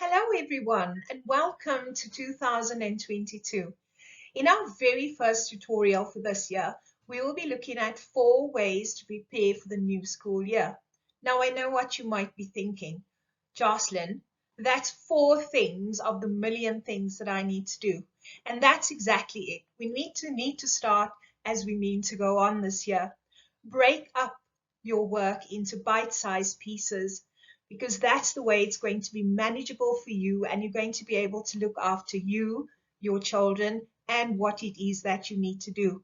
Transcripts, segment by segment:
Hello everyone and welcome to 2022. In our very first tutorial for this year, we will be looking at 4 ways to prepare for the new school year. Now I know what you might be thinking. Jocelyn, that's 4 things of the million things that I need to do. And that's exactly it. We need to start as we mean to go on this year. Break up your work into bite-sized pieces, because that's the way it's going to be manageable for you and you're going to be able to look after you, your children, and what it is that you need to do.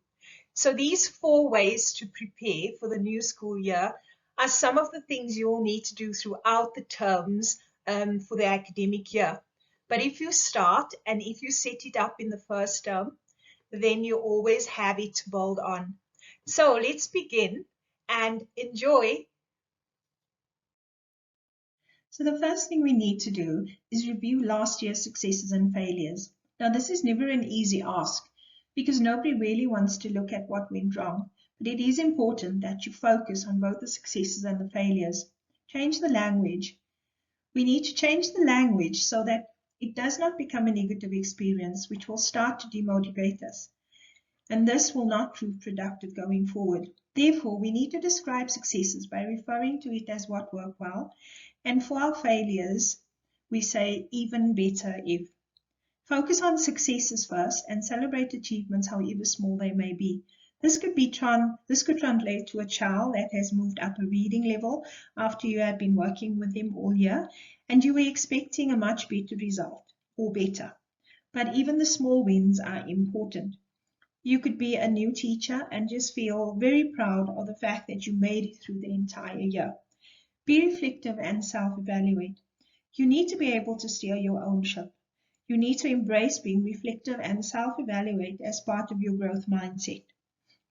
So these 4 ways to prepare for the new school year are some of the things you'll need to do throughout the terms for the academic year. But if you start and if you set it up in the first term, then you always have it to build on. So let's begin and enjoy. So the first thing we need to do is review last year's successes and failures. Now this is never an easy ask because nobody really wants to look at what went wrong, but it is important that you focus on both the successes and the failures. Change the language. We need to change the language so that it does not become a negative experience which will start to demotivate us. And this will not prove productive going forward. Therefore, we need to describe successes by referring to it as what worked well, and for our failures, we say even better if. Focus on successes first and celebrate achievements however small they may be. This could translate to a child that has moved up a reading level after you have been working with them all year and you were expecting a much better result or better. But even the small wins are important. You could be a new teacher and just feel very proud of the fact that you made it through the entire year. Be reflective and self-evaluate. You need to be able to steer your own ship. You need to embrace being reflective and self-evaluate as part of your growth mindset.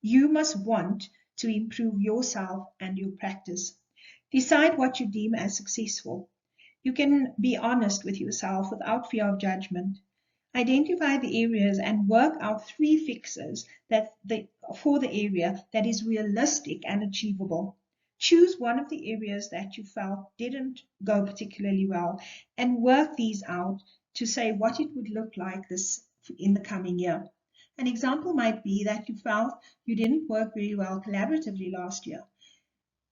You must want to improve yourself and your practice. Decide what you deem as successful. You can be honest with yourself without fear of judgment. Identify the areas and work out 3 fixes for the area that is realistic and achievable. Choose one of the areas that you felt didn't go particularly well and work these out to say what it would look like this in the coming year. An example might be that you felt you didn't work very well collaboratively last year.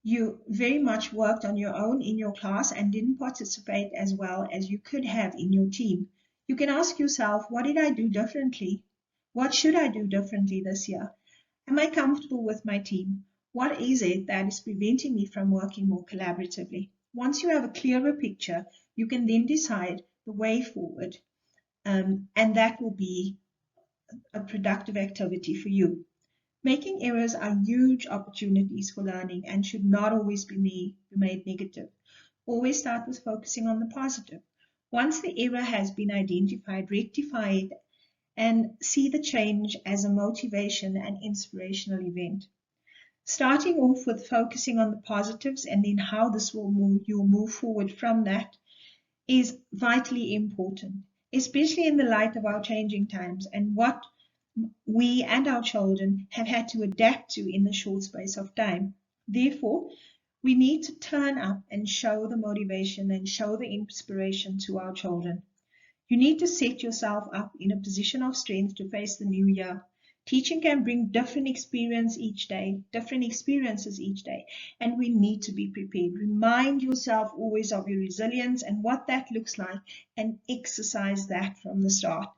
You very much worked on your own in your class and didn't participate as well as you could have in your team. You can ask yourself, what did I do differently? What should I do differently this year? Am I comfortable with my team? What is it that is preventing me from working more collaboratively? Once you have a clearer picture, you can then decide the way forward, and that will be a productive activity for you. Making errors are huge opportunities for learning and should not always be made negative. Always start with focusing on the positive. Once the error has been identified, rectify it and see the change as a motivation and inspirational event. Starting off with focusing on the positives and then how this will you'll move forward from that is vitally important, especially in the light of our changing times and what we and our children have had to adapt to in the short space of time. Therefore, we need to turn up and show the motivation and show the inspiration to our children. You need to set yourself up in a position of strength to face the new year. Teaching can bring different experiences each day, and we need to be prepared. Remind yourself always of your resilience and what that looks like, and exercise that from the start.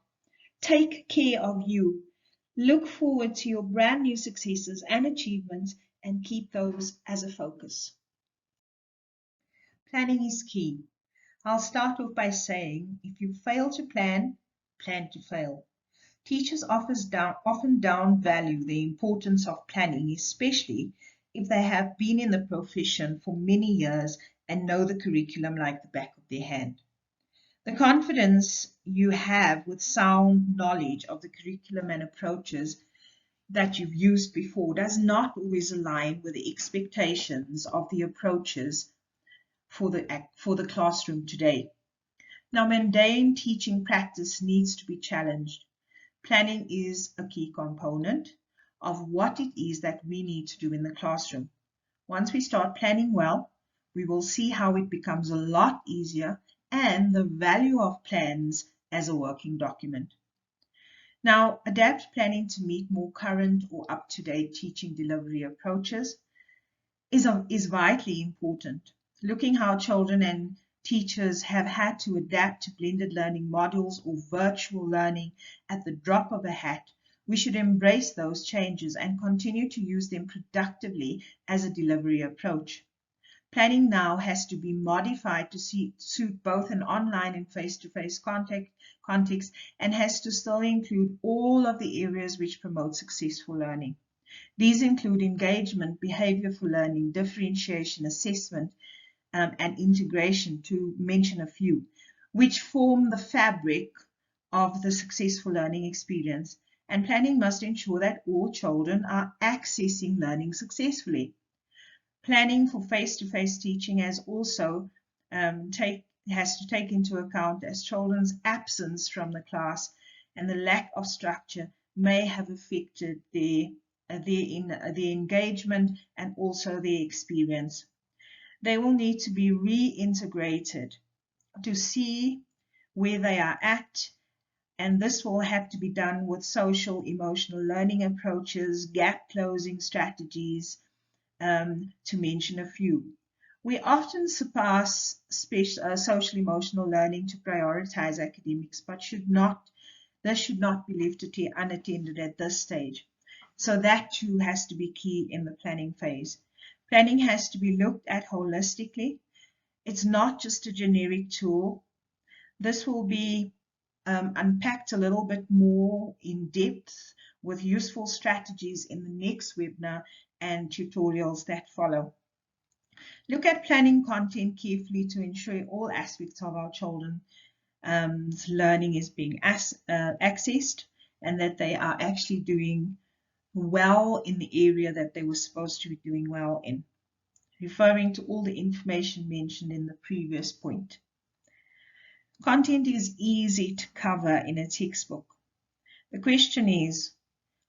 Take care of you. Look forward to your brand new successes and achievements and keep those as a focus. Planning is key. I'll start off by saying, if you fail to plan, plan to fail. Teachers often downvalue the importance of planning, especially if they have been in the profession for many years and know the curriculum like the back of their hand. The confidence you have with sound knowledge of the curriculum and approaches that you've used before does not always align with the expectations of the approaches for the classroom today. Now, mundane teaching practice needs to be challenged. Planning is a key component of what it is that we need to do in the classroom. Once we start planning well, we will see how it becomes a lot easier and the value of plans as a working document. Now, adapt planning to meet more current or up-to-date teaching delivery approaches is vitally important. Looking how children and teachers have had to adapt to blended learning modules or virtual learning at the drop of a hat, we should embrace those changes and continue to use them productively as a delivery approach. Planning now has to be modified to suit both an online and face-to-face context and has to still include all of the areas which promote successful learning. These include engagement, behavior for learning, differentiation, assessment, and integration, to mention a few, which form the fabric of the successful learning experience. And planning must ensure that all children are accessing learning successfully. Planning for face-to-face teaching has also has to take into account as children's absence from the class and the lack of structure may have affected their engagement and also their experience. They will need to be reintegrated to see where they are at, and this will have to be done with social emotional learning approaches, gap closing strategies, to mention a few. We often surpass social emotional learning to prioritize academics, but this should not be left unattended at this stage. So that too has to be key in the planning phase. Planning has to be looked at holistically. It's not just a generic tool. This will be unpacked a little bit more in depth with useful strategies in the next webinar and tutorials that follow. Look at planning content carefully to ensure all aspects of our children's learning is being accessed and that they are actually doing well in the area that they were supposed to be doing well in, referring to all the information mentioned in the previous point. Content is easy to cover in a textbook. The question is,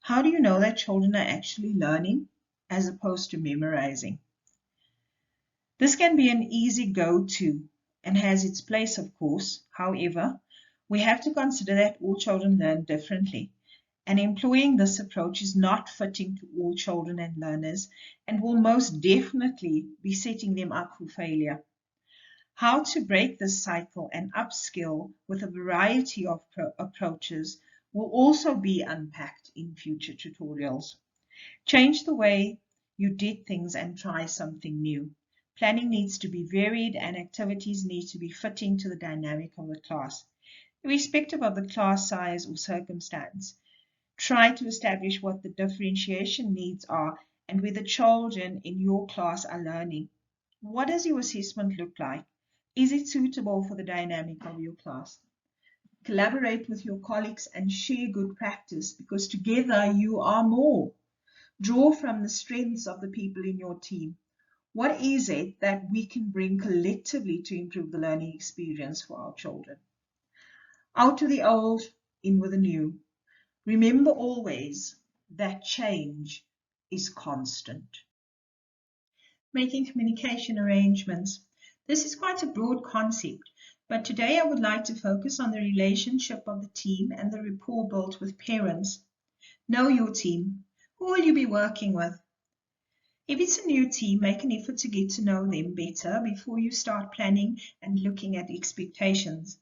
how do you know that children are actually learning as opposed to memorizing? This can be an easy go-to and has its place, of course. However, we have to consider that all children learn differently, and employing this approach is not fitting to all children and learners and will most definitely be setting them up for failure. How to break this cycle and upskill with a variety of approaches will also be unpacked in future tutorials. Change the way you did things and try something new. Planning needs to be varied and activities need to be fitting to the dynamic of the class, irrespective of the class size or circumstance. Try to establish what the differentiation needs are and where the children in your class are learning. What does your assessment look like? Is it suitable for the dynamic of your class? Collaborate with your colleagues and share good practice, because together you are more. Draw from the strengths of the people in your team. What is it that we can bring collectively to improve the learning experience for our children? Out with the old, in with the new. Remember always that change is constant. Making communication arrangements. This is quite a broad concept, but today I would like to focus on the relationship of the team and the rapport built with parents. Know your team. Who will you be working with? If it's a new team, make an effort to get to know them better before you start planning and looking at expectations.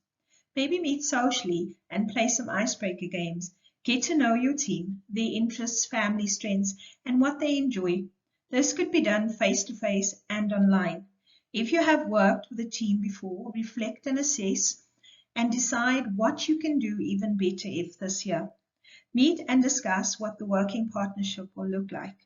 Maybe meet socially and play some icebreaker games. Get to know your team, their interests, family strengths, and what they enjoy. This could be done face-to-face and online. If you have worked with a team before, reflect and assess and decide what you can do even better if this year. Meet and discuss what the working partnership will look like.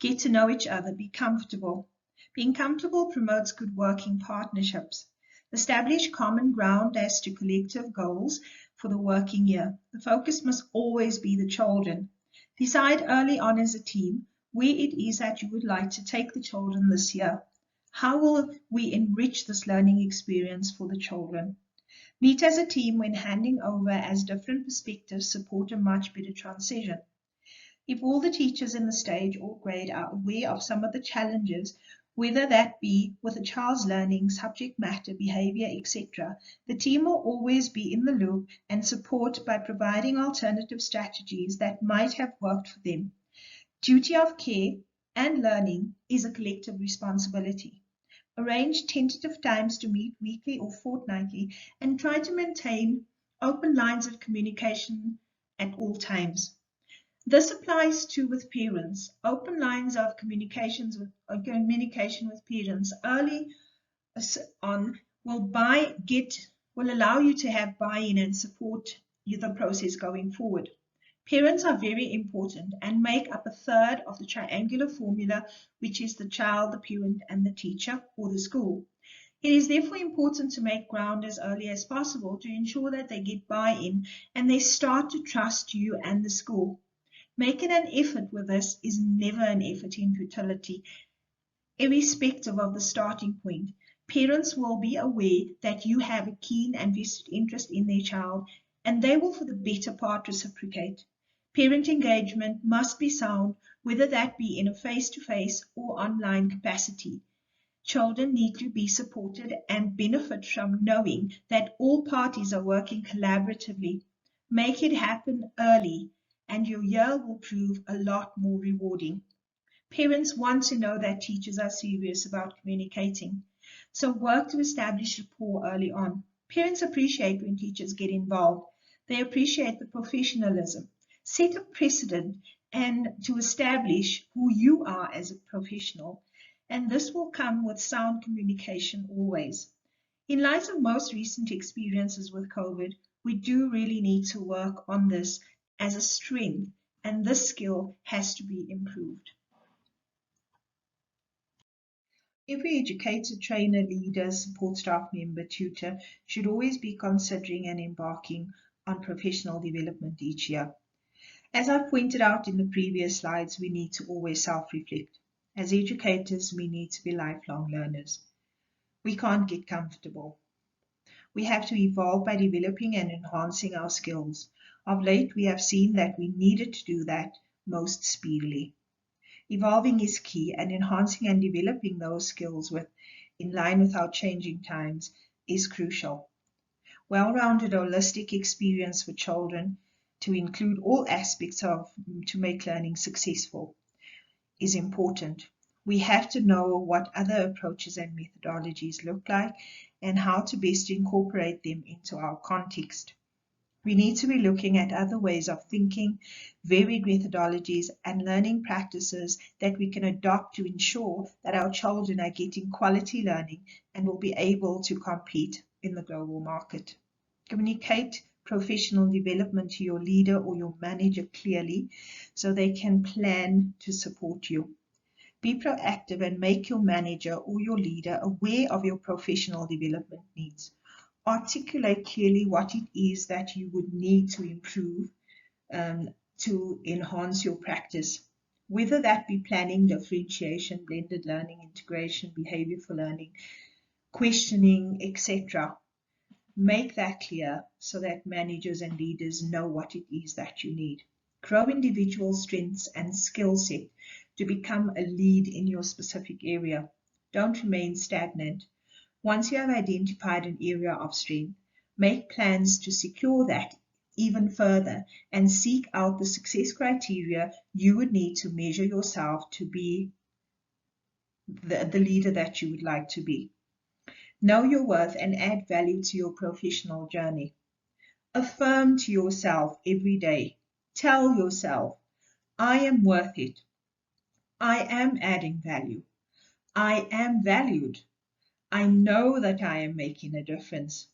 Get to know each other, be comfortable. Being comfortable promotes good working partnerships. Establish common ground as to collective goals for the working year. The focus must always be the children. Decide early on as a team where it is that you would like to take the children this year. How will we enrich this learning experience for the children? Meet as a team when handing over, as different perspectives support a much better transition. If all the teachers in the stage or grade are aware of some of the challenges Whether that be with a child's learning, subject matter, behavior, etc., the team will always be in the loop and support by providing alternative strategies that might have worked for them. Duty of care and learning is a collective responsibility. Arrange tentative times to meet weekly or fortnightly and try to maintain open lines of communication at all times. This applies too with parents. Open lines of communication with parents early on will allow you to have buy-in and support the process going forward. Parents are very important and make up a third of the triangular formula, which is the child, the parent, and the teacher or the school. It is therefore important to make ground as early as possible to ensure that they get buy-in and they start to trust you and the school. Making an effort with this is never an effort in futility, irrespective of the starting point. Parents will be aware that you have a keen and vested interest in their child, and they will for the better part reciprocate. Parent engagement must be sound, whether that be in a face-to-face or online capacity. Children need to be supported and benefit from knowing that all parties are working collaboratively. Make it happen early, and your year will prove a lot more rewarding. Parents want to know that teachers are serious about communicating, so work to establish rapport early on. Parents appreciate when teachers get involved. They appreciate the professionalism. Set a precedent and to establish who you are as a professional, and this will come with sound communication always. In light of most recent experiences with COVID, we do really need to work on this as a strength, and this skill has to be improved. Every educator, trainer, leader, support staff member, tutor should always be considering and embarking on professional development each year. As I pointed out in the previous slides, we need to always self-reflect. As educators, we need to be lifelong learners. We can't get comfortable. We have to evolve by developing and enhancing our skills. Of late, we have seen that we needed to do that most speedily. Evolving is key, and enhancing and developing those skills in line with our changing times is crucial. Well-rounded holistic experience for children to include all aspects to make learning successful is important. We have to know what other approaches and methodologies look like and how to best incorporate them into our context. We need to be looking at other ways of thinking, varied methodologies, and learning practices that we can adopt to ensure that our children are getting quality learning and will be able to compete in the global market. Communicate professional development to your leader or your manager clearly so they can plan to support you. Be proactive and make your manager or your leader aware of your professional development needs. Articulate clearly what it is that you would need to improve to enhance your practice, whether that be planning, differentiation, blended learning, integration, behavior for learning, questioning, etc. Make that clear so that managers and leaders know what it is that you need. Grow individual strengths and skill set to become a lead in your specific area. Don't remain stagnant. Once you have identified an area of strength, make plans to secure that even further and seek out the success criteria you would need to measure yourself to be the leader that you would like to be. Know your worth and add value to your professional journey. Affirm to yourself every day. Tell yourself, I am worth it. I am adding value. I am valued. I know that I am making a difference.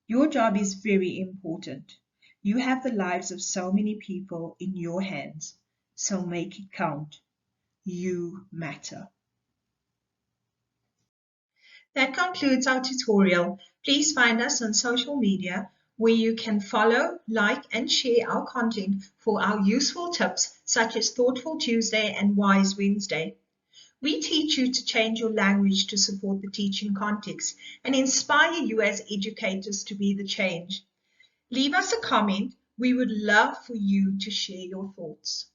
Your job is very important. You have the lives of so many people in your hands, so make it count. You matter. That concludes our tutorial. Please find us on social media where you can follow, like, and share our content for our useful tips such as Thoughtful Tuesday and Wise Wednesday. We teach you to change your language to support the teaching context and inspire you as educators to be the change. Leave us a comment. We would love for you to share your thoughts.